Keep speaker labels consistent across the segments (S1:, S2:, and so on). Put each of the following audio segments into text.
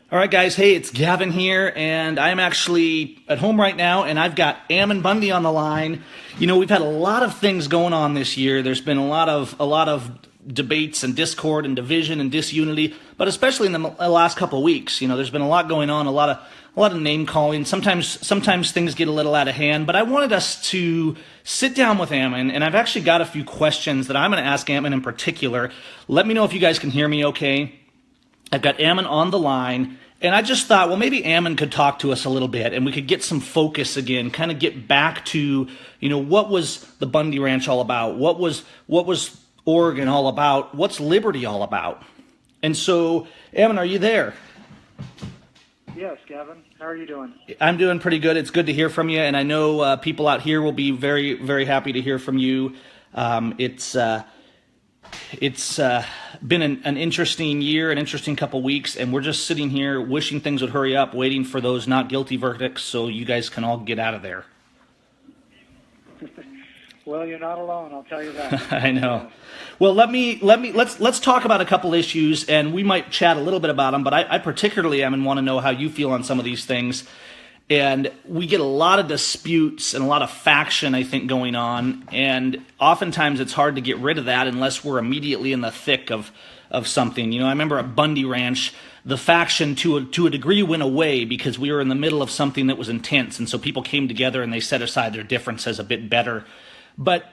S1: All right, guys. Hey, it's Gavin here, and I'm actually at home right now, and I've got Ammon Bundy on the line. You know, we've had a lot of things going on this year. There's been a lot of debates and discord and division and disunity, but especially in the last couple of weeks, you know, there's been a lot going on, a lot of name calling. Sometimes things get a little out of hand, but I wanted us to sit down with Ammon, and I've actually got a few questions that I'm going to ask Ammon in particular. Let me know if you guys can hear me okay. I've got Ammon on the line, and I just thought, well, maybe Ammon could talk to us a little bit, and we could get some focus again, kind of get back to, you know, what was the Bundy Ranch all about? What was Oregon all about? What's liberty all about? And so, Ammon, are you there?
S2: Yes, Gavin. How are you doing?
S1: I'm doing pretty good. It's good to hear from you, and I know people out here will be very, very happy to hear from you. It's been an interesting year, an interesting couple weeks, and we're just sitting here wishing things would hurry up, waiting for those not guilty verdicts so you guys can all get out of there.
S2: Well, you're not alone, I'll tell you that.
S1: I know. Well, let's talk about a couple issues, and we might chat a little bit about them, but I particularly am and want to know how you feel on some of these things. And we get a lot of disputes and a lot of faction, I think, going on. And oftentimes it's hard to get rid of that unless we're immediately in the thick of something. You know, I remember at Bundy Ranch, the faction to a degree went away because we were in the middle of something that was intense. And so people came together and they set aside their differences a bit better. But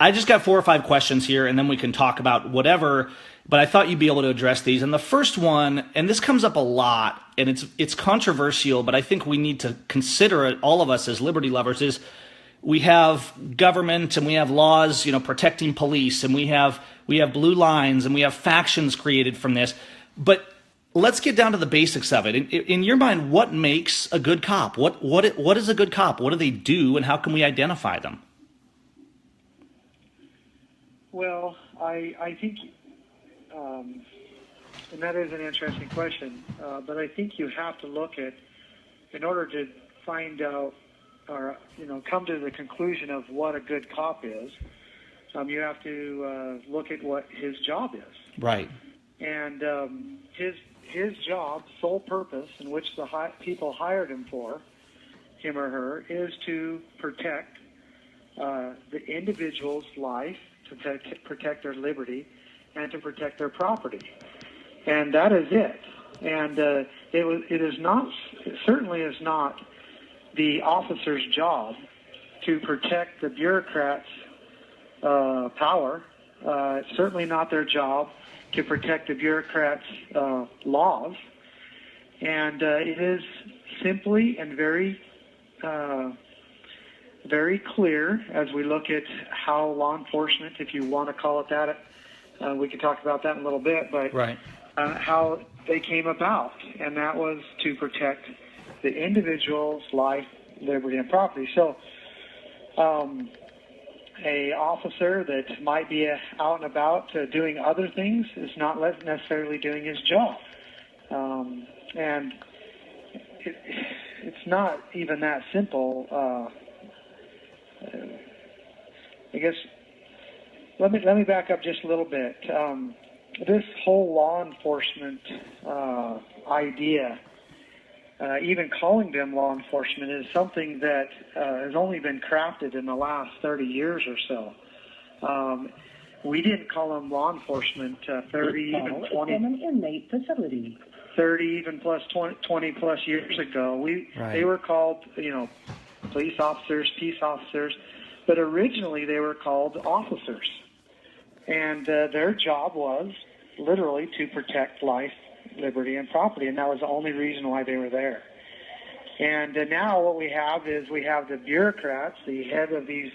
S1: I just got 4 or 5 questions here, and then we can talk about whatever. But I thought you'd be able to address these. And the first one, and this comes up a lot, and it's controversial, but I think we need to consider it, all of us as liberty lovers, is we have government and we have laws, you know, protecting police, and we have blue lines and we have factions created from this. But let's get down to the basics of it. In your mind, what makes a good cop? What is a good cop? What do they do, and how can we identify them?
S2: Well, I think, and that is an interesting question, but I think you have to look at, in order to find out or, you know, come to the conclusion of what a good cop is, you have to look at what his job is.
S1: Right.
S2: And his job, sole purpose, in which the people hired him for, him or her, is to protect the individual's life, to protect their liberty, and to protect their property. And that is it. And it certainly is not the officer's job to protect the bureaucrats' power. It's certainly not their job to protect the bureaucrats' laws. And it is simply and very clear as we look at how law enforcement, if you want to call it that, we could talk about that in a little bit, but right. How they came about, and that was to protect the individual's life, liberty, and property. So a officer that might be out and about doing other things is not necessarily doing his job. And it's not even that simple. I guess let me back up just a little bit. This whole law enforcement idea, even calling them law enforcement, is something that has only been crafted in the last 30 years or so. We didn't call them law enforcement 30, even 20, from an inmate facility. 30, even plus 20 plus years ago. They were called, you know, police officers, peace officers, but originally they were called officers. And their job was literally to protect life, liberty, and property, and that was the only reason why they were there. And now what we have is we have the bureaucrats, the head of these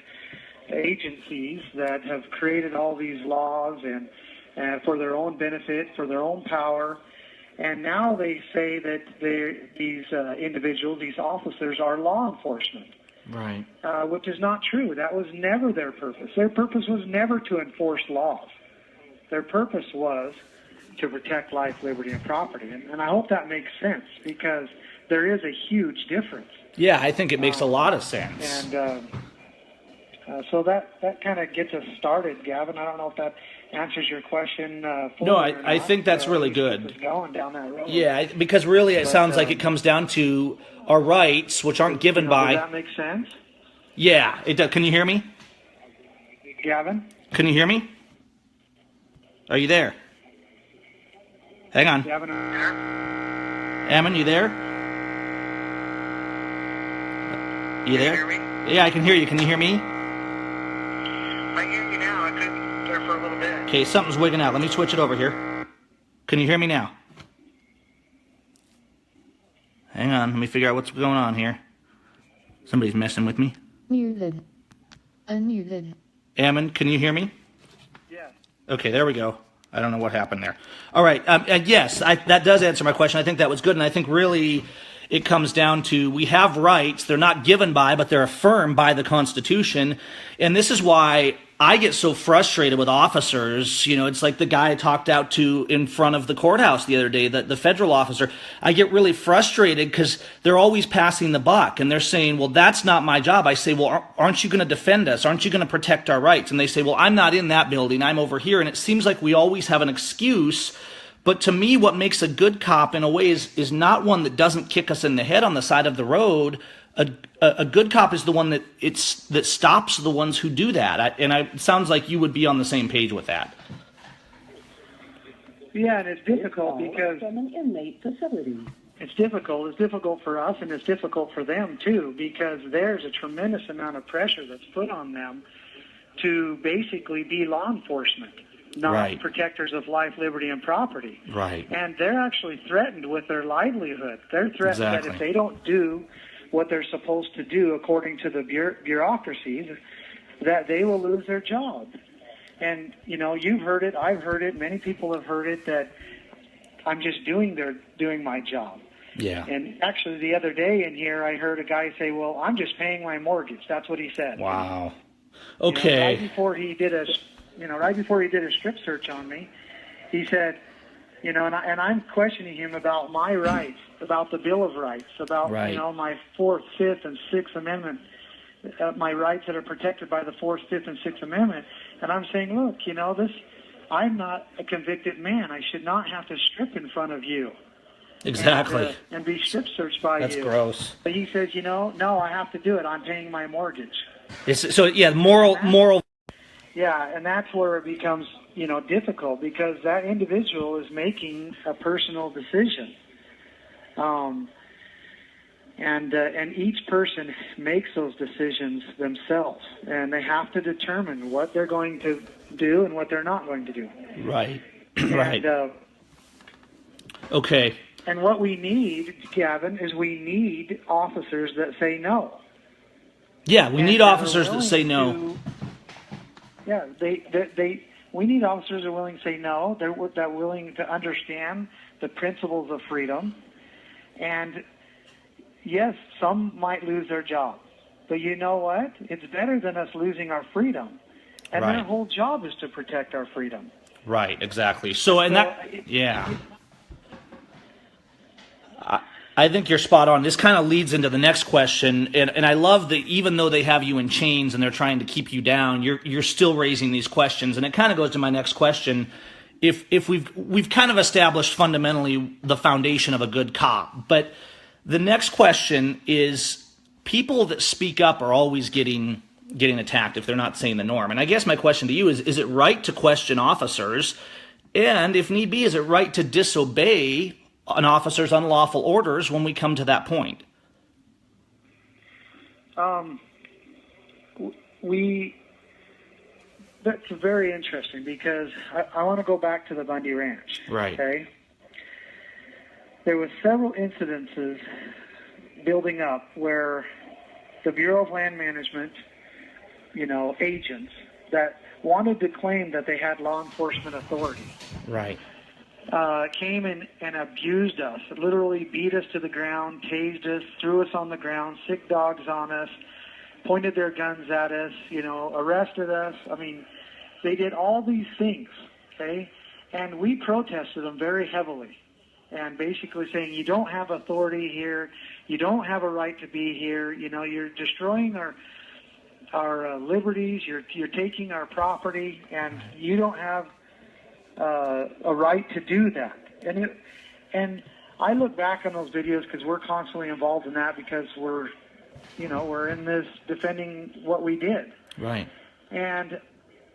S2: agencies that have created all these laws and for their own benefit, for their own power. And now they say that these individuals, these officers, are law enforcement. Right. Which is not true. That was never their purpose. Their purpose was never to enforce laws. Their purpose was to protect life, liberty, and property. And I hope that makes sense, because there is a huge difference.
S1: Yeah, I think it makes a lot of sense.
S2: And So that kind of gets us started, Gavin. I don't know if that answers your question.
S1: No, I think that's really good.
S2: Going down that road.
S1: Yeah, because really it sounds like it comes down to our rights, which aren't given by.
S2: Does that make sense?
S1: Yeah, it does. Can you hear me?
S2: Gavin?
S1: Can you hear me? Are you there? Hang on.
S2: Gavin?
S1: Ammon, you there? You there?
S3: Can you hear me?
S1: Yeah, I can hear you. Can you hear me?
S3: I hear you now. I couldn't there for a little bit.
S1: Okay, something's wigging out. Let me switch it over here. Can you hear me now? Hang on. Let me figure out what's going on here. Somebody's messing with me.
S4: Muted. Unmuted.
S1: Ammon, can you hear me?
S2: Yes.
S1: Okay, there we go. I don't know what happened there. All right. Yes, that does answer my question. I think that was good. And I think really it comes down to we have rights. They're not given by, but they're affirmed by the Constitution. And this is why I get so frustrated with officers. You know, it's like the guy I talked out to in front of the courthouse the other day, the federal officer. I get really frustrated because they're always passing the buck and they're saying, well, that's not my job. I say, well, aren't you going to defend us? Aren't you going to protect our rights? And they say, well, I'm not in that building. I'm over here. And it seems like we always have an excuse. But to me, what makes a good cop in a way is not one that doesn't kick us in the head on the side of the road. A good cop is the one that stops the ones who do that. It sounds like you would be on the same page with that.
S2: Yeah, and it's difficult because
S5: from an inmate facility.
S2: it's difficult. It's difficult for us, and it's difficult for them too, because there's a tremendous amount of pressure that's put on them to basically be law enforcement, not
S1: Right.
S2: protectors of life, liberty, and property.
S1: Right.
S2: And they're actually threatened with their livelihood. They're threatened that
S1: Exactly.
S2: if they don't do what they're supposed to do according to the bureaucracies, that they will lose their job. And, you know, you've heard it, I've heard it, many people have heard it, that I'm just doing my job.
S1: Yeah.
S2: And actually the other day in here, I heard a guy say, well, I'm just paying my mortgage. That's what he said.
S1: Wow.
S2: You know,
S1: Okay.
S2: right before he did a strip search on me, he said, you know, and I'm questioning him about my rights, about the Bill of Rights, about,
S1: Right.
S2: you know, my 4th, 5th, and 6th Amendment, my rights that are protected by the 4th, 5th, and 6th Amendment. And I'm saying, look, you know, I'm not a convicted man. I should not have to strip in front of you.
S1: Exactly.
S2: And be strip searched by
S1: That's
S2: you.
S1: gross.
S2: But he says, you know, no, I have to do it. I'm paying my mortgage.
S1: So yeah, moral.
S2: Yeah, and that's where it becomes, you know, difficult because that individual is making a personal decision. And each person makes those decisions themselves, and they have to determine what they're going to do and what they're not going to do.
S1: Right. Right.
S2: And,
S1: Okay.
S2: and what we need, Gavin, is we need officers that say no.
S1: Yeah, we
S2: And
S1: need
S2: that are
S1: officers that
S2: willing
S1: say no.
S2: Yeah, we need officers that are willing to say no. They're willing to understand the principles of freedom. And yes, some might lose their job. But you know what? It's better than us losing our freedom. And
S1: Right.
S2: their whole job is to protect our freedom.
S1: Right, exactly. So, yeah. I think you're spot on. This kind of leads into the next question, and I love that even though they have you in chains and they're trying to keep you down, you're still raising these questions, and it kind of goes to my next question. If we've kind of established fundamentally the foundation of a good cop, but the next question is people that speak up are always getting attacked if they're not saying the norm. And I guess my question to you is it right to question officers? And if need be, is it right to disobey an officer's unlawful orders when we come to that point?
S2: That's very interesting because I want to go back to the Bundy Ranch.
S1: Right.
S2: Okay. There was several incidences building up where the Bureau of Land Management, you know, agents that wanted to claim that they had law enforcement authority,
S1: Right.
S2: came in and abused us, literally beat us to the ground, tased us, threw us on the ground, sick dogs on us, pointed their guns at us, you know, arrested us. I mean, they did all these things, okay? And we protested them very heavily and basically saying, you don't have authority here, you don't have a right to be here, you know, you're destroying our liberties. You're taking our property, and you don't have a right to do that. And I look back on those videos because we're constantly involved in that because we're in this defending what we did.
S1: Right.
S2: And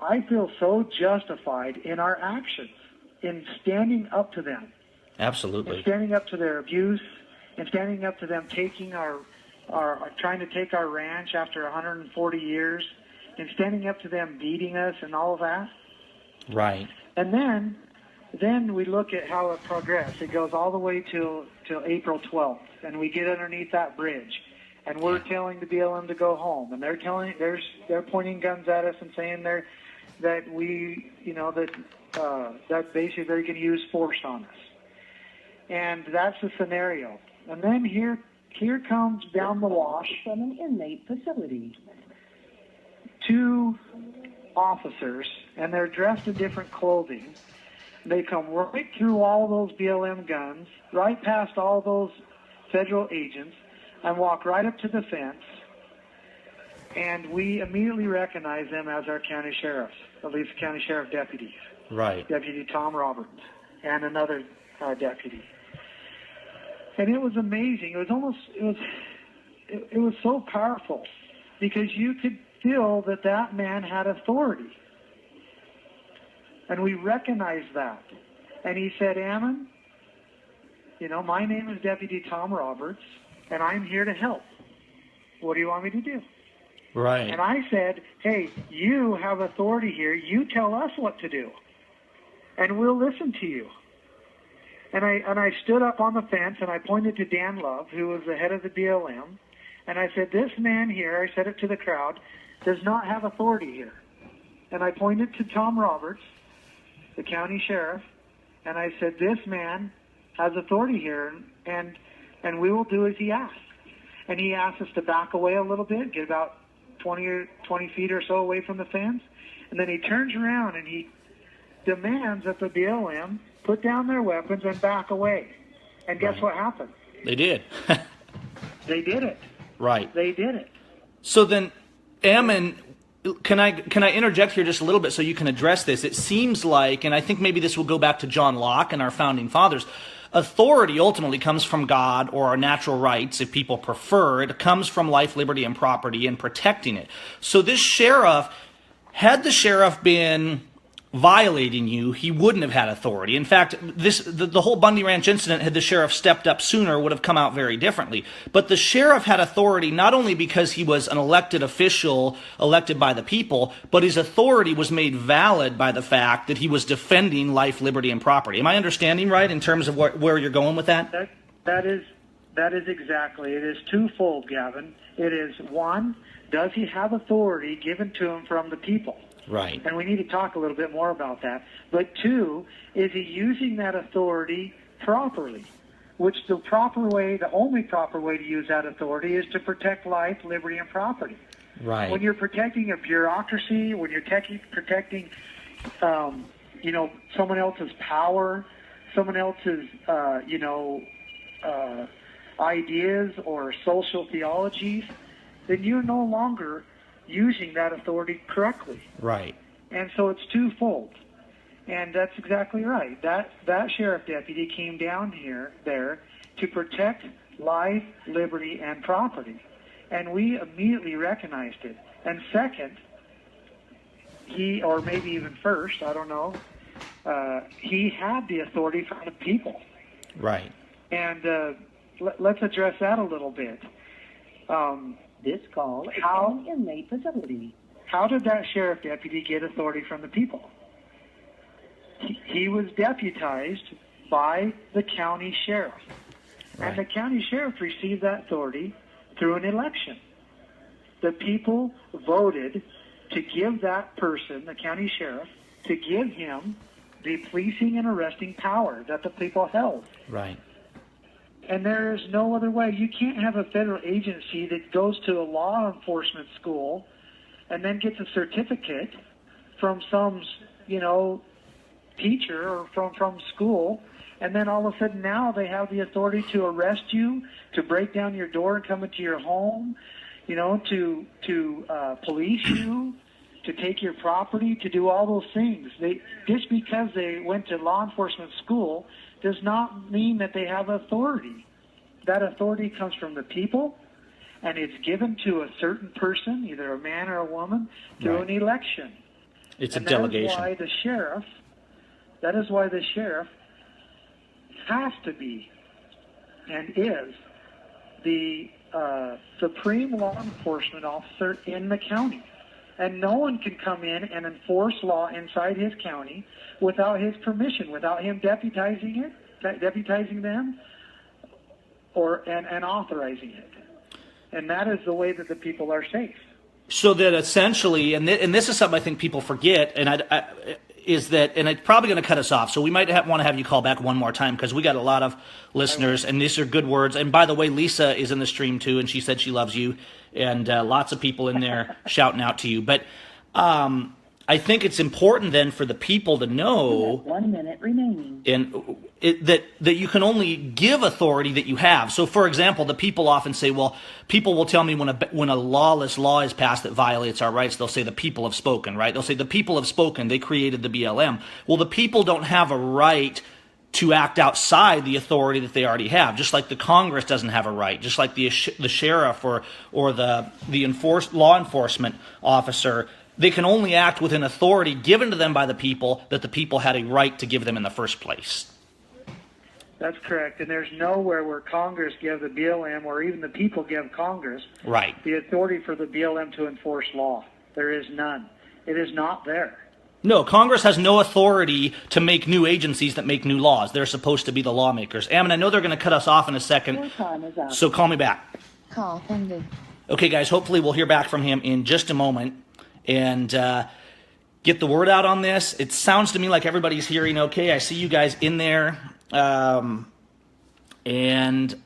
S2: I feel so justified in our actions, in standing up to them.
S1: Absolutely.
S2: And standing up to their abuse, and standing up to them taking our trying to take our ranch after 140 years, and standing up to them beating us and all of that.
S1: Right.
S2: And then we look at how it progressed. It goes all the way till April 12th, and we get underneath that bridge, and we're telling the BLM to go home, and they're pointing guns at us and saying that we that basically they're going to use force on us, and that's the scenario. And then here comes down the wash
S5: from an inmate facility.
S2: 2 officers, and they're dressed in different clothing. They come right through all those BLM guns, right past all those federal agents, and walk right up to the fence. And we immediately recognize them as our county sheriffs, at least county sheriff deputies.
S1: Right.
S2: Deputy Tom Roberts and another deputy. And it was amazing. It was so powerful because you could feel that man had authority. And we recognized that. And he said, Ammon, my name is Deputy Tom Roberts, and I'm here to help. What do you want me to do?
S1: Right.
S2: And I said, hey, you have authority here. You tell us what to do, and we'll listen to you. And I stood up on the fence, and I pointed to Dan Love, who was the head of the BLM, and I said, this man here, I said it to the crowd, does not have authority here. And I pointed to Tom Roberts, the county sheriff, and I said, this man has authority here, and we will do as he asks. And he asked us to back away a little bit, get about 20 feet or so away from the fence, and then he turns around and he demands that the BLM put down their weapons and back away. And guess what happened?
S1: They did.
S2: They did it.
S1: Right.
S2: They did it.
S1: So then, Ammon, can I interject here just a little bit so you can address this? It seems like, and I think maybe this will go back to John Locke and our founding fathers, authority ultimately comes from God or our natural rights, if people prefer. It comes from life, liberty, and property and protecting it. So this sheriff, had the sheriff been violating you, he wouldn't have had authority. In fact, the whole Bundy Ranch incident, had the sheriff stepped up sooner, would have come out very differently. But the sheriff had authority not only because he was an elected official, elected by the people, but his authority was made valid by the fact that he was defending life, liberty, and property. Am I understanding right in terms of where you're going with that?
S2: That is exactly. It is twofold, Gavin. It is, one, does he have authority given to him from the people?
S1: Right.
S2: And we need to talk a little bit more about that. But 2, is he using that authority properly? Which the only proper way to use that authority is to protect life, liberty, and property.
S1: Right.
S2: When you're protecting a bureaucracy, when you're protecting, someone else's power, someone else's, ideas or social theologies, then you're no longer using that authority correctly.
S1: Right.
S2: And so it's twofold. And that's exactly right. That sheriff deputy came down there to protect life, liberty, and property. And we immediately recognized it. And second, or maybe even first, I don't know, he had the authority from the people.
S1: Right.
S2: And let's address that a little bit.
S5: This call is from an inmate facility.
S2: How did that sheriff deputy get authority from the people? He was deputized by the county sheriff.
S1: Right.
S2: And the county sheriff received that authority through an election. The people voted to give that person, the county sheriff, to give him the policing and arresting power that the people held.
S1: Right.
S2: And there is no other way. You can't have a federal agency that goes to a law enforcement school and then gets a certificate from some, teacher or from school, and then all of a sudden now they have the authority to arrest you, to break down your door and come into your home, to police you, to take your property, to do all those things. Just because they went to law enforcement school does not mean that they have authority. That authority comes from the people, and it's given to a certain person, either a man or a woman, through an election.
S1: It's a delegation.
S2: That is why the sheriff has to be and is the supreme law enforcement officer in the county. And no one can come in and enforce law inside his county without his permission, without him deputizing them and authorizing it. And that is the way that the people are safe.
S1: So that essentially, and this is something I think people forget, and is that, and it's probably going to cut us off, so we might want to have you call back one more time, because we got a lot of listeners, and these are good words. And by the way, Lisa is in the stream too, and she said she loves you, and lots of people in there shouting out to you. But I think it's important then for the people to know
S5: 1 minute remaining,
S1: and that you can only give authority that you have. So, for example, the people often say, "Well, people will tell me when a lawless law is passed that violates our rights, they'll say the people have spoken." Right? They'll say the people have spoken. They created the BLM. Well, the people don't have a right to act outside the authority that they already have, just like the Congress doesn't have a right, just like the sheriff or the law enforcement officer. They can only act within authority given to them by the people that the people had a right to give them in the first place.
S2: That's correct. And there's nowhere where Congress gives the BLM, or even the people give Congress, the authority for the BLM to enforce law. There is none. It is not there.
S1: No, Congress has no authority to make new agencies that make new laws. They're supposed to be the lawmakers. Ammon, I know they're going to cut us off in a second,
S5: your time is up.
S1: so call me back.
S4: Call ended.
S1: Okay, guys, hopefully we'll hear back from him in just a moment and get the word out on this. It sounds to me like everybody's hearing okay. I see you guys in there. And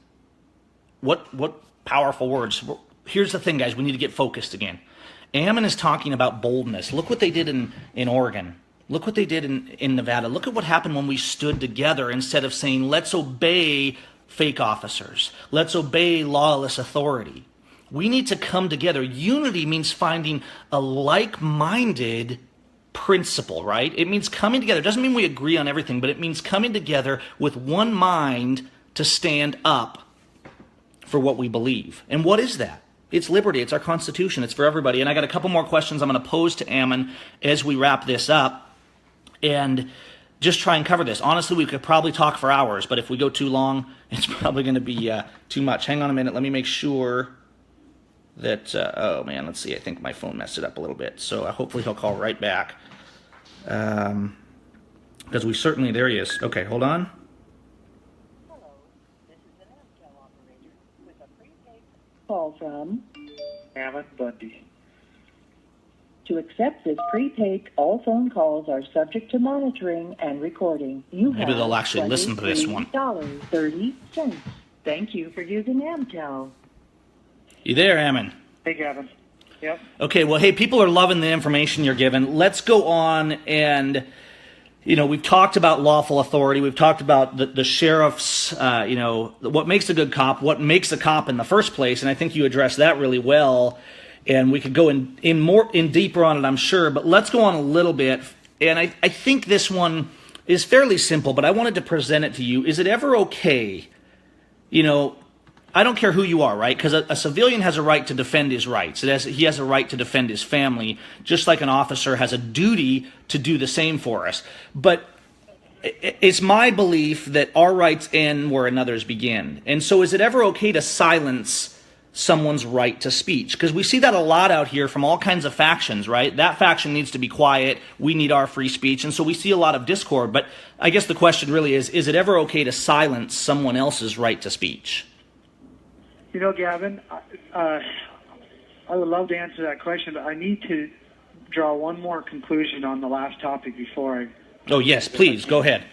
S1: what powerful words. Here's the thing, guys. We need to get focused again. Ammon is talking about boldness. Look what they did in Oregon. Look what they did in Nevada. Look at what happened when we stood together instead of saying, let's obey fake officers. Let's obey lawless authority. We need to come together. Unity means finding a like-minded principle, right? It means coming together. It doesn't mean we agree on everything, but it means coming together with one mind to stand up for what we believe. And what is that? It's liberty. It's our Constitution. It's for everybody. And I got a couple more questions I'm going to pose to Ammon as we wrap this up and just try and cover this. Honestly, we could probably talk for hours, but if we go too long, it's probably going to be too much. Hang on a minute. Let me make sure that, oh man, let's see. I think my phone messed it up a little bit. So hopefully he'll call right back. Because we certainly, there he is. Okay, hold on.
S5: Hello, this is an Amtel operator with a prepaid call from
S2: Ammon Bundy.
S5: To accept this prepaid, all phone calls are subject to monitoring and recording. You
S1: Maybe they'll actually listen to this one.
S5: $23.30. Thank you for using Amtel.
S1: You there, Ammon?
S2: Hey, Gavin. Yep.
S1: Okay, well, hey, people are loving the information you're giving. Let's go on and, we've talked about lawful authority. We've talked about the sheriff's, what makes a good cop, what makes a cop in the first place, and I think you addressed that really well. And we could go in deeper on it, I'm sure, but let's go on a little bit. And I think this one is fairly simple, but I wanted to present it to you. Is it ever okay, I don't care who you are, right? Because a civilian has a right to defend his rights. He has a right to defend his family, just like an officer has a duty to do the same for us. But it's my belief that our rights end where another's begin. And so is it ever okay to silence someone's right to speech? Because we see that a lot out here from all kinds of factions, right? That faction needs to be quiet. We need our free speech. And so we see a lot of discord. But I guess the question really is it ever okay to silence someone else's right to speech?
S2: Gavin, I would love to answer that question, but I need to draw one more conclusion on the last topic before I...
S1: Oh, yes, please, go ahead.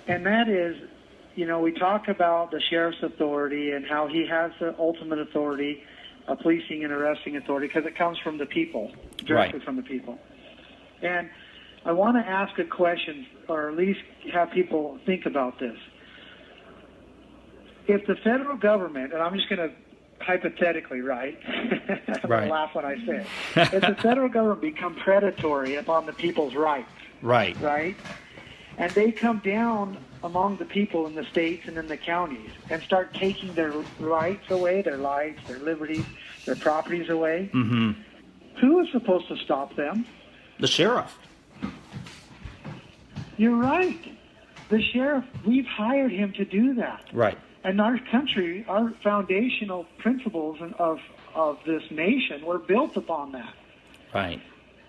S2: And that is, we talk about the sheriff's authority and how he has the ultimate authority, policing and arresting authority, because it comes from the people, directly from the people. And I want to ask a question, or at least have people think about this. If the federal government, and I'm just going to hypothetically, right? I'm
S1: Right.
S2: gonna laugh when I say it. If the federal government become predatory upon the people's rights,
S1: Right.
S2: right? And they come down among the people in the states and in the counties and start taking their rights away, their lives, their liberties, their properties away.
S1: Mm-hmm.
S2: Who is supposed to stop them?
S1: The sheriff.
S2: You're right. The sheriff, we've hired him to do that.
S1: Right.
S2: And our country, our foundational principles of this nation were built upon that.
S1: Right.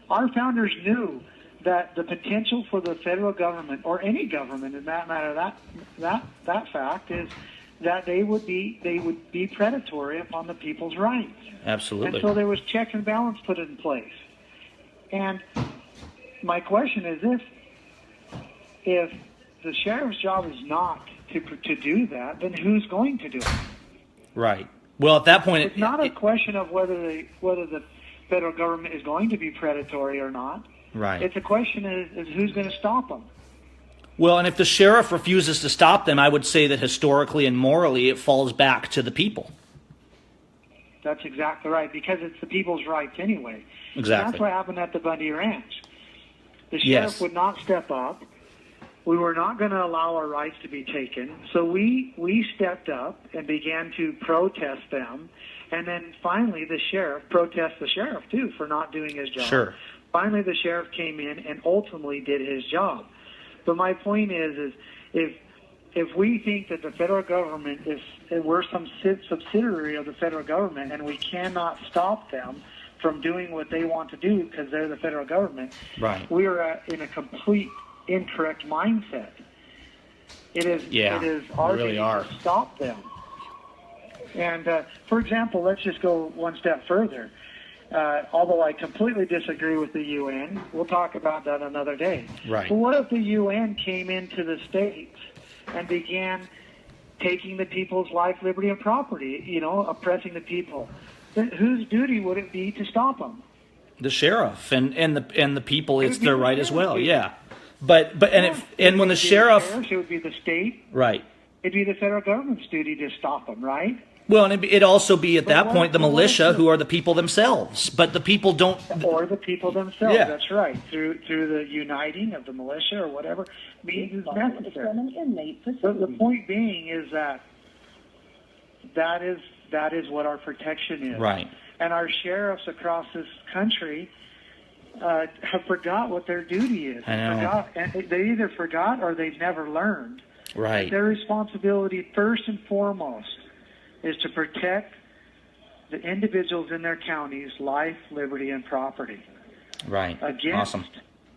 S2: Our founders knew that the potential for the federal government, or any government in that matter, that fact is that they would be predatory upon the people's rights.
S1: Absolutely.
S2: And so there was check and balance put in place. And my question is, if the sheriff's job is not to do that, then who's going to do it?
S1: Right. Well, at that point,
S2: It's not a question of whether the federal government is going to be predatory or not.
S1: right.
S2: It's a question is who's going to stop them.
S1: Well, and if the sheriff refuses to stop them, I would say that historically and morally, it falls back to the people.
S2: That's exactly right, because it's the people's rights anyway.
S1: Exactly.
S2: That's what happened at the Bundy Ranch. The
S1: Yes.
S2: sheriff would not step up. We were not going to allow our rights to be taken, so we stepped up and began to protest them, and then finally the sheriff protest the sheriff too for not doing his job.
S1: Sure.
S2: Finally, the sheriff came in and ultimately did his job. But my point is if we think that the federal government we're some subsidiary of the federal government and we cannot stop them from doing what they want to do because they're the federal government,
S1: Right.
S2: we are in a complete incorrect mindset. It is our
S1: we really
S2: duty
S1: are.
S2: to stop them. And for example, let's just go one step further. Although I completely disagree with the UN, we'll talk about that another day.
S1: Right.
S2: But what if the UN came into the states and began taking the people's life, liberty, and property, oppressing the people? Then whose duty would it be to stop them?
S1: The sheriff and the people, it's
S2: would be
S1: their
S2: the
S1: right as
S2: sheriff.
S1: well. Yeah. But and when the sheriff,
S2: It would be the state.
S1: right.
S2: It'd be the federal government's duty to stop them, right?
S1: Well, and it'd also be at that
S2: what
S1: point the
S2: if- but what
S1: militia,
S2: if-
S1: who are the people themselves. But the people don't.
S2: Or the people themselves.
S1: Yeah.
S2: That's right. Through the uniting of the militia or whatever means is
S5: From
S2: necessary.
S5: an inmate
S2: But
S5: facility.
S2: the point being is that is what our protection is.
S1: Right.
S2: And our sheriffs across this country have forgot what their duty is.
S1: I know.
S2: And they either forgot or they've never learned.
S1: Right.
S2: Their responsibility, first and foremost, is to protect the individuals in their counties' life, liberty, and property
S1: Right.
S2: against
S1: Awesome.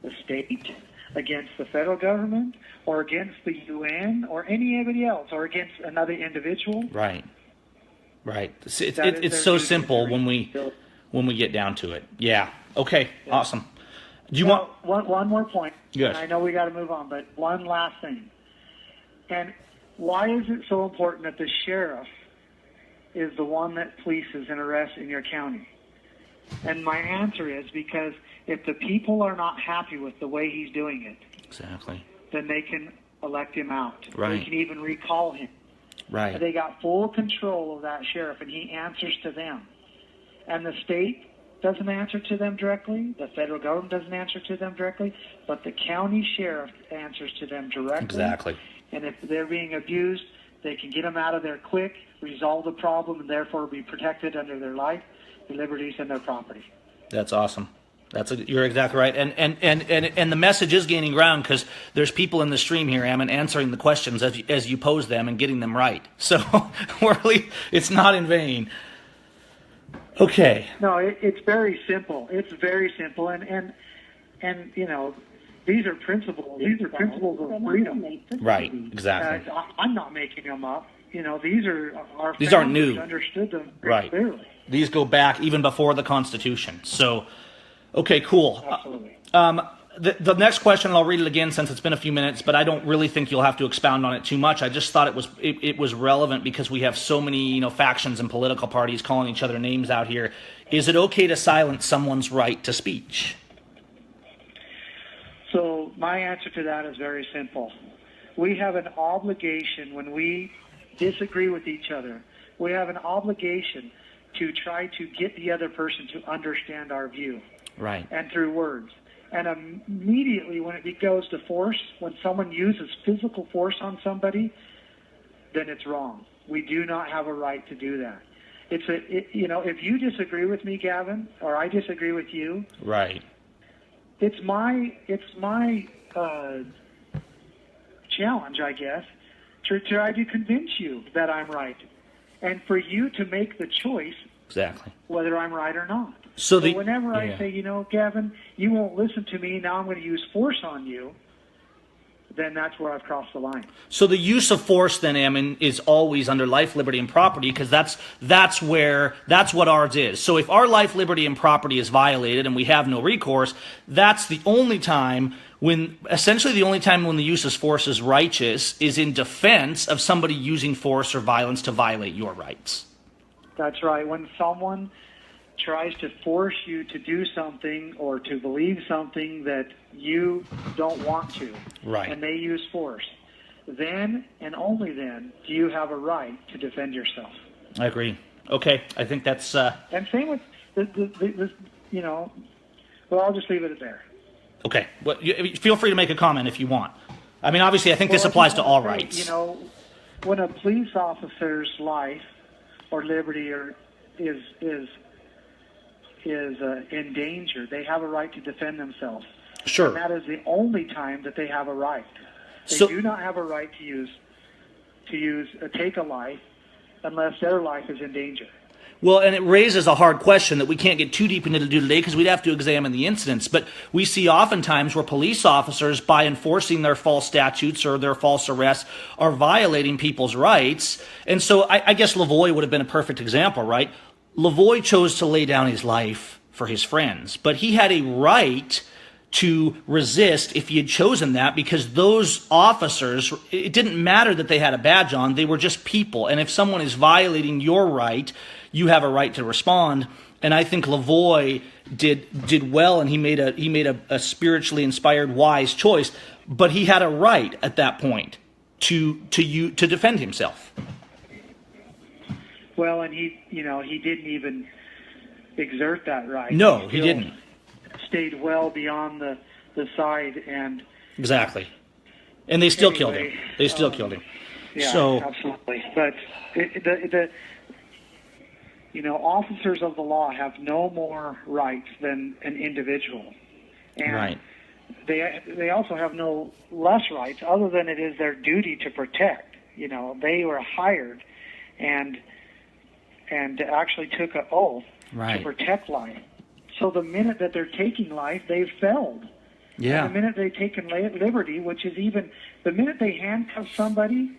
S2: the state, against the federal government, or against the UN, or anybody else, or against another individual.
S1: Right. Right. It's
S2: That is
S1: it's
S2: their
S1: so
S2: duty,
S1: simple
S2: their
S1: when we get down to it. Yeah. Okay. Awesome. Do you want?
S2: One more point?
S1: Yes.
S2: And I know we got to move on, but one last thing. And why is it so important that the sheriff is the one that polices and arrests in your county? And my answer is because if the people are not happy with the way he's doing it,
S1: Exactly.
S2: then they can elect him out.
S1: Right.
S2: They can even recall him.
S1: Right.
S2: They got full control of that sheriff, and he answers to them. And the state doesn't answer to them directly. The federal government doesn't answer to them directly. But the county sheriff answers to them directly.
S1: Exactly.
S2: And if they're being abused, they can get them out of there quick, resolve the problem, and therefore be protected under their life, their liberties, and their property.
S1: That's awesome. You're exactly right. And the message is gaining ground because there's people in the stream here, Ammon, answering the questions as you pose them and getting them right. So really, it's not in vain. Okay.
S2: No, it's very simple. It's very simple, and these are principles. These are principles of
S5: From an
S2: freedom.
S5: inmate facility.
S1: Right. Exactly.
S2: I'm not making them up. These are our
S1: These aren't
S2: founders
S1: new.
S2: understood them very
S1: Right.
S2: clearly.
S1: These go back even before the Constitution. So, okay, cool.
S2: Absolutely.
S1: The next question, and I'll read it again since it's been a few minutes, but I don't really think you'll have to expound on it too much. I just thought it was relevant because we have so many factions and political parties calling each other names out here. Is it okay to silence someone's right to speech?
S2: So my answer to that is very simple. We have an obligation when we disagree with each other we have an obligation to try to get the other person to understand our view.
S1: Right.
S2: And through words. And immediately when it goes to force, when someone uses physical force on somebody, then it's wrong. We do not have a right to do that. If you disagree with me, Gavin, or I disagree with you,
S1: right,
S2: it's my challenge, I guess, to try to convince you that I'm right, and for you to make the choice
S1: exactly
S2: whether I'm right or not.
S1: So
S2: whenever I say, Gavin, you won't listen to me, now I'm going to use force on you, then that's where I've crossed the line.
S1: So the use of force, then, Ammon, is always under life, liberty, and property, because that's what ours is. So if our life, liberty, and property is violated and we have no recourse, that's the only time essentially the only time when the use of force is righteous is in defense of somebody using force or violence to violate your rights.
S2: That's right. When someone tries to force you to do something or to believe something that you don't want to,
S1: right,
S2: and they use force, then and only then do you have a right to defend yourself.
S1: I agree. Okay, I think that's...
S2: And same with, well, I'll just leave it at there.
S1: Okay, well, feel free to make a comment if you want. I mean, obviously, I think this applies to all rights.
S2: When a police officer's life or liberty is in danger, they have a right to defend themselves.
S1: Sure.
S2: And that is the only time that they have a right. They do not have a right to take a life unless their life is in danger.
S1: Well, and it raises a hard question that we can't get too deep into today because we'd have to examine the incidents. But we see oftentimes where police officers, by enforcing their false statutes or their false arrests, are violating people's rights. And so I guess Lavoie would have been a perfect example, right? Lavoie chose to lay down his life for his friends, but he had a right to resist if he had chosen that, because those officers, it didn't matter that they had a badge on, they were just people. And if someone is violating your right, you have a right to respond. And I think Lavoie did well, and he made a spiritually inspired, wise choice. But he had a right at that point to defend himself.
S2: Well, and he didn't even exert that right.
S1: No, he didn't.
S2: Stayed well beyond the side, and
S1: exactly. And they still killed him. They still killed him.
S2: Yeah,
S1: so,
S2: absolutely. But officers of the law have no more rights than an individual, and
S1: right.
S2: They also have no less rights, other than it is their duty to protect. They were hired and actually took an oath to protect life. So the minute that they're taking life, they've failed.
S1: Yeah.
S2: And the minute they've taken liberty, which is even the minute they handcuff somebody,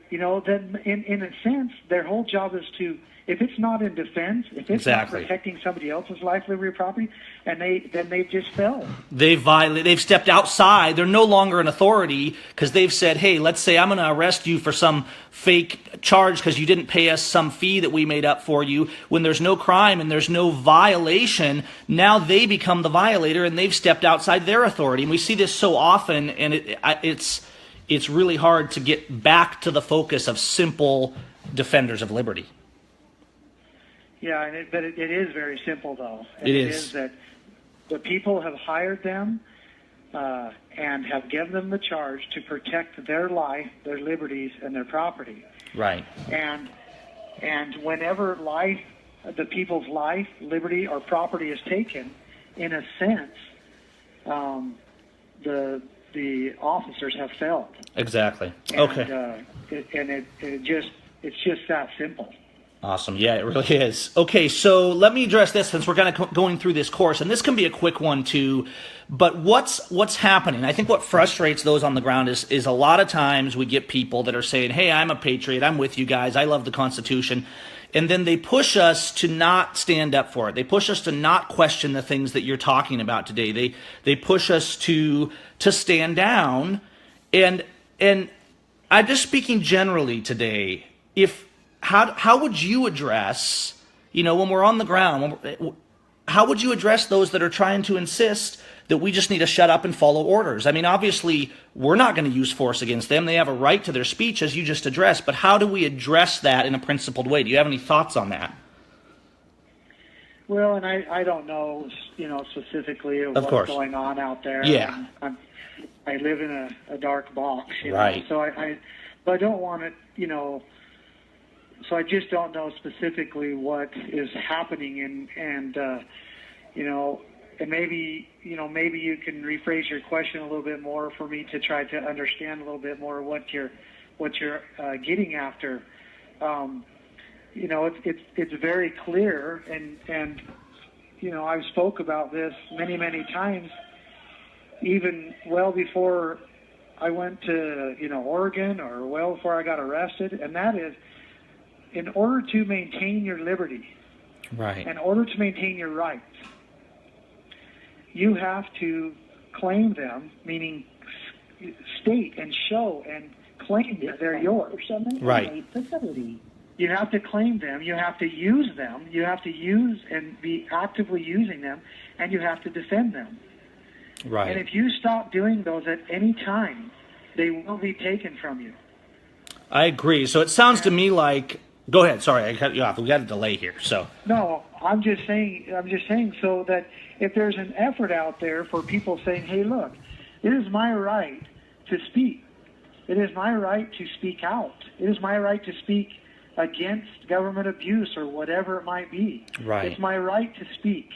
S2: then in a sense, their whole job is to, if it's not in defense, if it's not protecting somebody else's life, liberty, or property, and they've just failed.
S1: They've stepped outside. They're no longer an authority because they've said, hey, let's say I'm going to arrest you for some fake charge because you didn't pay us some fee that we made up for you. When there's no crime and there's no violation, now they become the violator and they've stepped outside their authority. And we see this so often, and it's really hard to get back to the focus of simple defenders of liberty.
S2: Yeah, but it is very simple, though.
S1: It is
S2: that the people have hired them and have given them the charge to protect their life, their liberties, and their property.
S1: Right.
S2: And whenever the people's life, liberty, or property is taken, in a sense, the officers have failed.
S1: Exactly.
S2: And,
S1: okay.
S2: It's just that simple.
S1: Awesome. Yeah, it really is. Okay, so let me address this since we're going through this course, and this can be a quick one too. But what's happening? I think what frustrates those on the ground is a lot of times we get people that are saying, "Hey, I'm a patriot. I'm with you guys. I love the Constitution," and then they push us to not stand up for it. They push us to not question the things that you're talking about today. They push us to stand down, and I'm just speaking generally today. How would you address, when we're on the ground, how would you address those that are trying to insist that we just need to shut up and follow orders. I mean, obviously, we're not going to use force against them. They have a right to their speech, as you just addressed. But how do we address that in a principled way? Do you have any thoughts on that?
S2: Well, and I don't know, specifically
S1: Of
S2: what's
S1: course.
S2: going on out there.
S1: Yeah.
S2: I live in a dark box,
S1: Right.
S2: So I don't want it, so I just don't know specifically what is happening, and maybe you can rephrase your question a little bit more for me to try to understand a little bit more what you're getting after. It's very clear, and I've spoke about this many times, even well before I went to Oregon, or well before I got arrested, and that is, in order to maintain your liberty,
S1: Right.
S2: in order to maintain your rights, you have to claim them, meaning state and show and claim that they're yours.
S1: Right.
S2: You have to claim them, you have to use them, you have to use and be actively using them, and you have to defend them.
S1: Right.
S2: And if you stop doing those at any time, they will be taken from you.
S1: I agree. So it sounds to me like, go ahead, sorry, I cut you off. We got a delay here, so.
S2: No, I'm just saying so that if there's an effort out there for people saying, hey, look, it is my right to speak. It is my right to speak out. It is my right to speak against government abuse or whatever it might be.
S1: Right.
S2: It's my right to speak.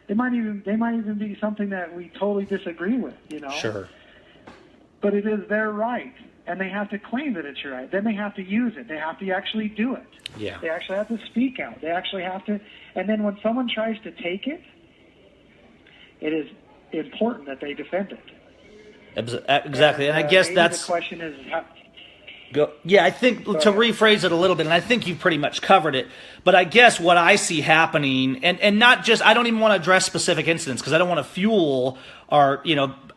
S2: They might even be something that we totally disagree with,
S1: Sure.
S2: But it is their right, and they have to claim that it's your right. Then they have to use it. They have to actually do it.
S1: Yeah.
S2: They actually have to speak out. They actually have to. And then when someone tries to take it, it is important that they defend it.
S1: Exactly. And I guess
S2: maybe
S1: that's.
S2: the question is.
S1: Yeah, I think to rephrase it a little bit, and I think you've pretty much covered it, but I guess what I see happening, and not just, I don't even want to address specific incidents because I don't want to fuel our,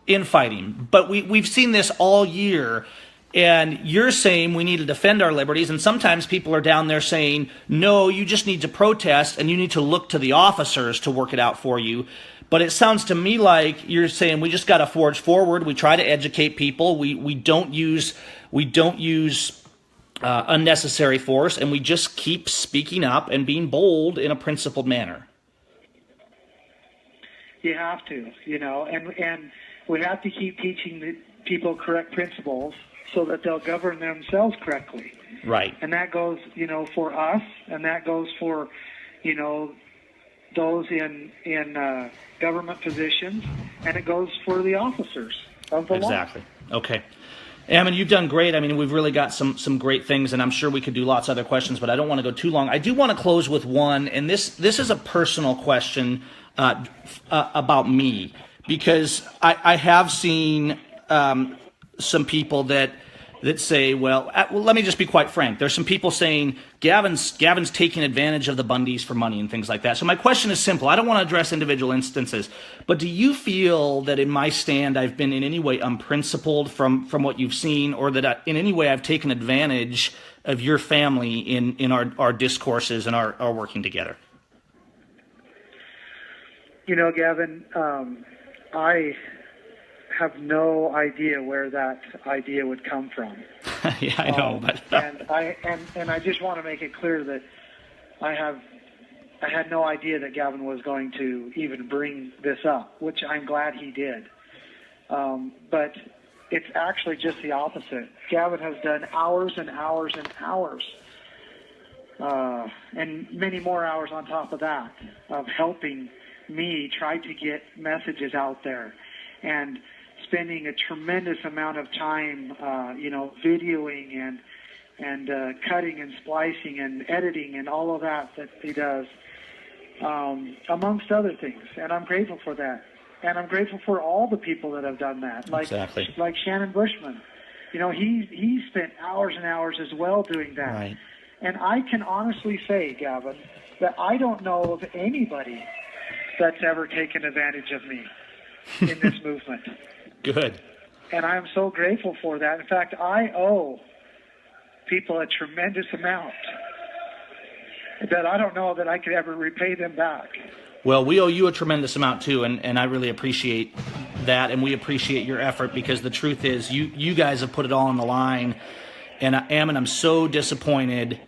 S1: infighting, but we've seen this all year, and you're saying we need to defend our liberties, and sometimes people are down there saying, no, you just need to protest, and you need to look to the officers to work it out for you. But it sounds to me like you're saying we just got to forge forward. We try to educate people. We don't use unnecessary force, and we just keep speaking up and being bold in a principled manner.
S2: You have to, and we have to keep teaching the people correct principles so that they'll govern themselves correctly.
S1: Right.
S2: And that goes, for us, and that goes for, those in government positions, and it goes for the officers of the law.
S1: Exactly. Okay. Ammon, you've done great. I mean, we've really got some great things, and I'm sure we could do lots of other questions, but I don't want to go too long. I do want to close with one, and this is a personal question about me, because I have seen some people that say, well, let me just be quite frank. There's some people saying Gavin's taking advantage of the Bundys for money and things like that. So my question is simple. I don't want to address individual instances, but do you feel that in my stand I've been in any way unprincipled from what you've seen, or that in any way I've taken advantage of your family in our discourses and our working together?
S2: Gavin, I have no idea where that idea would come from.
S1: Yeah, I know, but
S2: and I just want to make it clear that I had no idea that Gavin was going to even bring this up, which I'm glad he did. But it's actually just the opposite. Gavin has done hours and hours and hours, and many more hours on top of that, of helping me try to get messages out there, and spending a tremendous amount of time, videoing and cutting and splicing and editing and all of that he does, amongst other things. And I'm grateful for that. And I'm grateful for all the people that have done that, like Shannon Bushman. He spent hours and hours as well doing that.
S1: Right.
S2: And I can honestly say, Gavin, that I don't know of anybody that's ever taken advantage of me in this movement.
S1: Good.
S2: And I'm so grateful for that. In fact, I owe people a tremendous amount that I don't know that I could ever repay them back.
S1: Well, we owe you a tremendous amount too, and I really appreciate that, and we appreciate your effort, because the truth is you guys have put it all on the line, and I'm so disappointed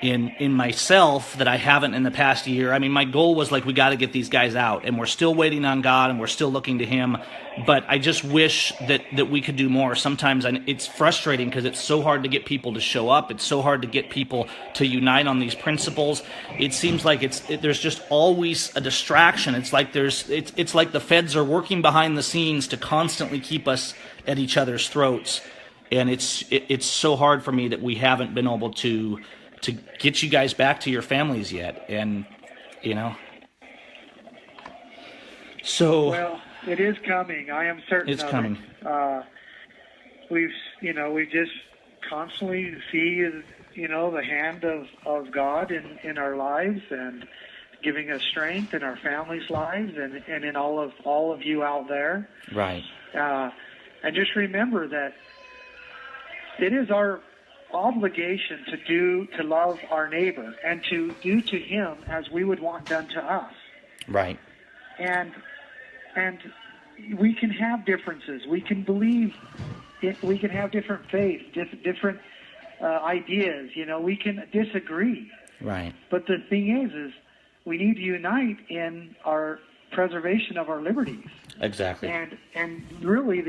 S1: in myself that I haven't in the past year. I mean, my goal was like, we got to get these guys out, and we're still waiting on God, and we're still looking to Him. But I just wish that we could do more. Sometimes it's frustrating because it's so hard to get people to show up. It's so hard to get people to unite on these principles. It seems like there's just always a distraction. It's like it's like the feds are working behind the scenes to constantly keep us at each other's throats, and it's so hard for me that we haven't been able to get you guys back to your families yet. And so
S2: Well, it is coming. I am certain
S1: it's
S2: of
S1: coming.
S2: it. We just constantly see the hand of God in our lives, and giving us strength in our families' lives, and in all of you out there.
S1: Right.
S2: And just remember that it is our obligation to love our neighbor and to do to him as we would want done to us.
S1: Right.
S2: And we can have differences. We can believe. We can have different faiths, different ideas. We can disagree.
S1: Right.
S2: But the thing is we need to unite in our preservation of our liberties.
S1: Exactly.
S2: And really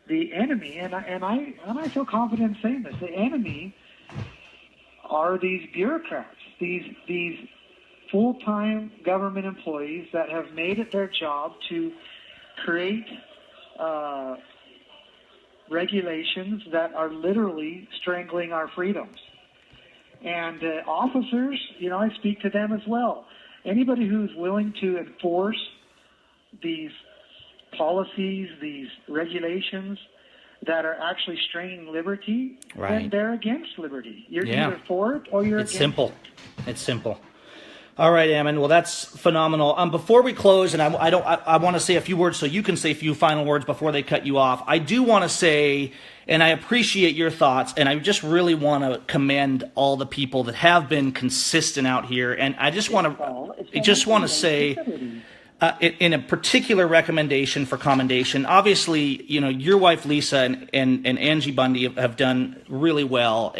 S2: the enemy, and I feel confident in saying this, the enemy are these bureaucrats, these full-time government employees that have made it their job to create regulations that are literally strangling our freedoms. And officers, I speak to them as well. Anybody who's willing to enforce these policies, these regulations that are actually straining liberty, then they're against liberty. You're either for it or you're against it.
S1: It's simple. All right, Ammon. Well, that's phenomenal. Before we close, and I want to say a few words so you can say a few final words before they cut you off. I do want to say, and I appreciate your thoughts, and I just really want to commend all the people that have been consistent out here. And I just want to say, in a particular recommendation for commendation, obviously, your wife Lisa and Angie Bundy have done really well,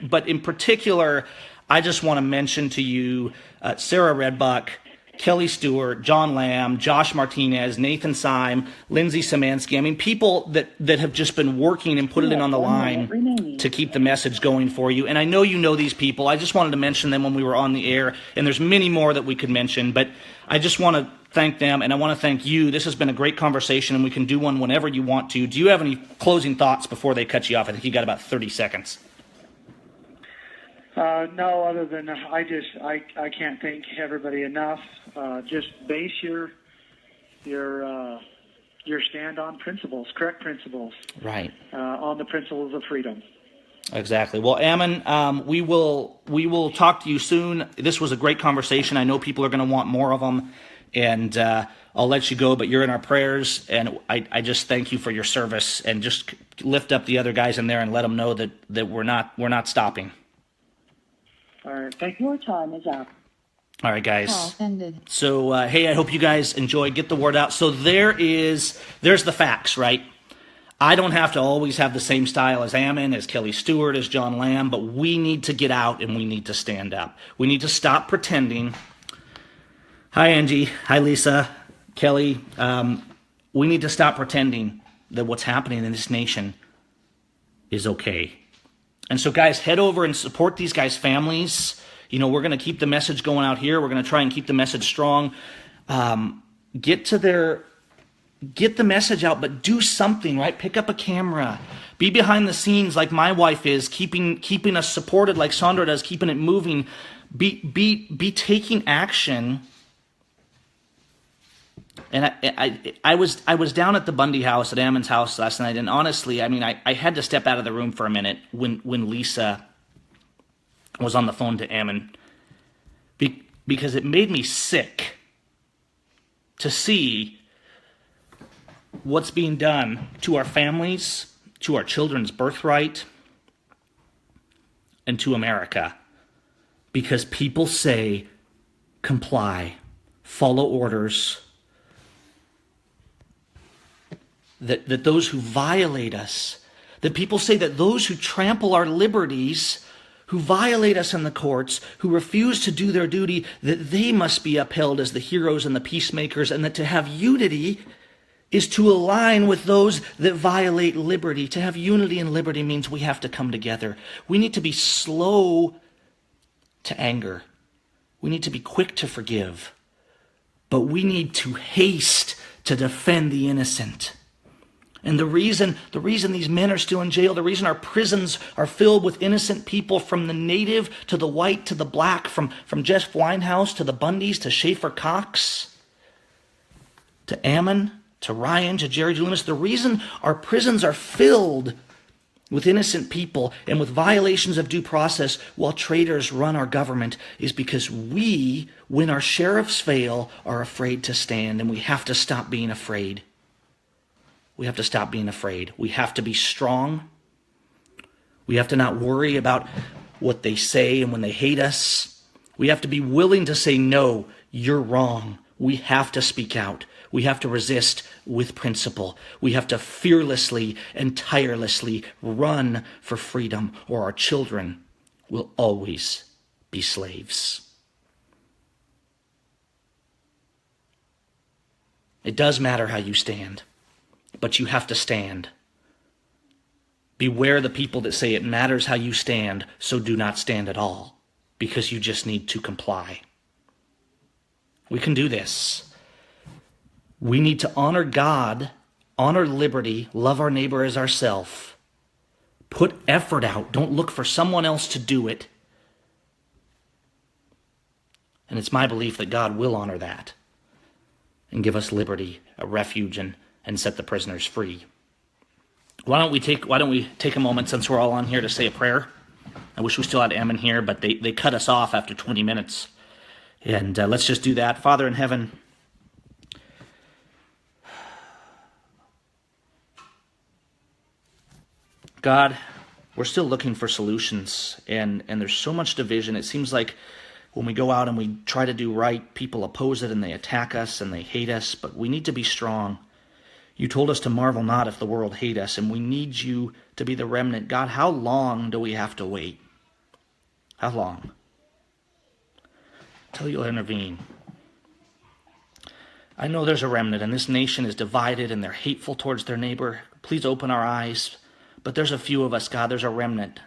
S1: but in particular, I just want to mention to you Sarah Redbuck, Kelly Stewart, John Lamb, Josh Martinez, Nathan Seim, Lindsay Samansky. I mean, people that have just been working and put it in on the line to keep the message going for you. And I know you know these people. I just wanted to mention them when we were on the air, and there's many more that we could mention, but I just want to thank them, and I want to thank you. This has been a great conversation, and we can do one whenever you want to. Do you have any closing thoughts before they cut you off? I think you got about 30 seconds.
S2: No, other than I can't thank everybody enough. Just base your stand on principles, correct principles,
S1: right?
S2: On the principles of freedom.
S1: Exactly. Well, Ammon, we will talk to you soon. This was a great conversation. I know people are going to want more of them, and I'll let you go. But you're in our prayers, and I just thank you for your service, and just lift up the other guys in there and let them know that we're not stopping.
S2: All right.
S5: Thank you. Your time is up.
S1: All right, guys.
S4: Call ended.
S1: So, hey, I hope you guys enjoy. Get the word out. So there's the facts, right? I don't have to always have the same style as Ammon, as Kelly Stewart, as John Lamb, but we need to get out and we need to stand up. We need to stop pretending. Hi, Angie. Hi, Lisa. Kelly. We need to stop pretending that what's happening in this nation is okay. And so, guys, head over and support these guys' families. We're going to keep the message going out here. We're going to try and keep the message strong. Get the message out, but do something, right? Pick up a camera. Be behind the scenes like my wife is, keeping us supported like Sandra does, keeping it moving. Be taking action. And I was down at the Bundy house, at Ammon's house last night, and honestly, I mean, I had to step out of the room for a minute when Lisa was on the phone to Ammon, because it made me sick to see what's being done to our families, to our children's birthright, and to America, because people say comply, follow orders, that those who violate us, that people say that those who trample our liberties, who violate us in the courts, who refuse to do their duty, that they must be upheld as the heroes and the peacemakers, and that to have unity is to align with those that violate liberty. To have unity and liberty means we have to come together. We need to be slow to anger. We need to be quick to forgive. But we need to haste to defend the innocent. And the reason these men are still in jail, the reason our prisons are filled with innocent people, from the native to the white to the black, from Jeff Winehouse to the Bundys to Schaefer Cox to Ammon to Ryan to Jerry Loomis, the reason our prisons are filled with innocent people and with violations of due process while traitors run our government is because we, when our sheriffs fail, are afraid to stand, and we have to stop being afraid. We have to stop being afraid. We have to be strong. We have to not worry about what they say and when they hate us. We have to be willing to say, no, you're wrong. We have to speak out. We have to resist with principle. We have to fearlessly and tirelessly run for freedom, or our children will always be slaves. It does matter how you stand, but you have to stand. Beware the people that say it matters how you stand, so do not stand at all, because you just need to comply. We can do this. We need to honor God, honor liberty, love our neighbor as ourselves. Put effort out. Don't look for someone else to do it. And it's my belief that God will honor that and give us liberty, a refuge, and set the prisoners free. Why don't we take a moment, since we're all on here, to say a prayer? I wish we still had Ammon here, but they cut us off after 20 minutes. And let's just do that. Father in heaven, God, we're still looking for solutions, and there's so much division. It seems like when we go out and we try to do right, people oppose it and they attack us and they hate us, but we need to be strong. You told us to marvel not if the world hate us, and we need you to be the remnant. God, how long do we have to wait? How long? Till you'll intervene. I know there's a remnant, and this nation is divided and they're hateful towards their neighbor. Please open our eyes. But there's a few of us, God. There's a remnant.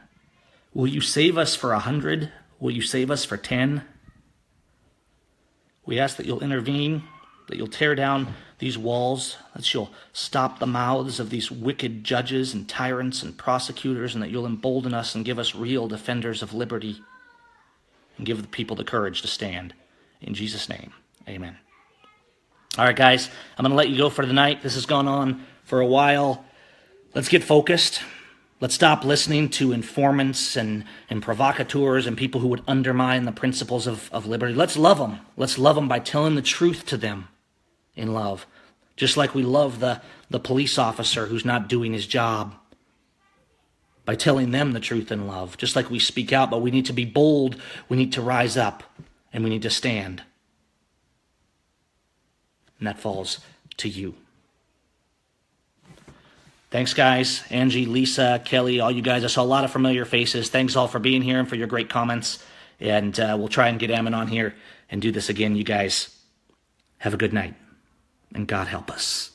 S1: Will you save us for 100? Will you save us for 10? We ask that you'll intervene, that you'll tear down these walls, that you'll stop the mouths of these wicked judges and tyrants and prosecutors, and that you'll embolden us and give us real defenders of liberty and give the people the courage to stand. In Jesus' name, amen. All right, guys, I'm going to let you go for the night. This has gone on for a while. Let's get focused. Let's stop listening to informants and provocateurs and people who would undermine the principles of liberty. Let's love them. Let's love them by telling the truth to them in love. Just like we love the police officer who's not doing his job, by telling them the truth in love. Just like we speak out, but we need to be bold. We need to rise up, and we need to stand. And that falls to you. Thanks, guys. Angie, Lisa, Kelly, all you guys. I saw a lot of familiar faces. Thanks all for being here and for your great comments. And we'll try and get Ammon on here and do this again, you guys. Have a good night, and God help us.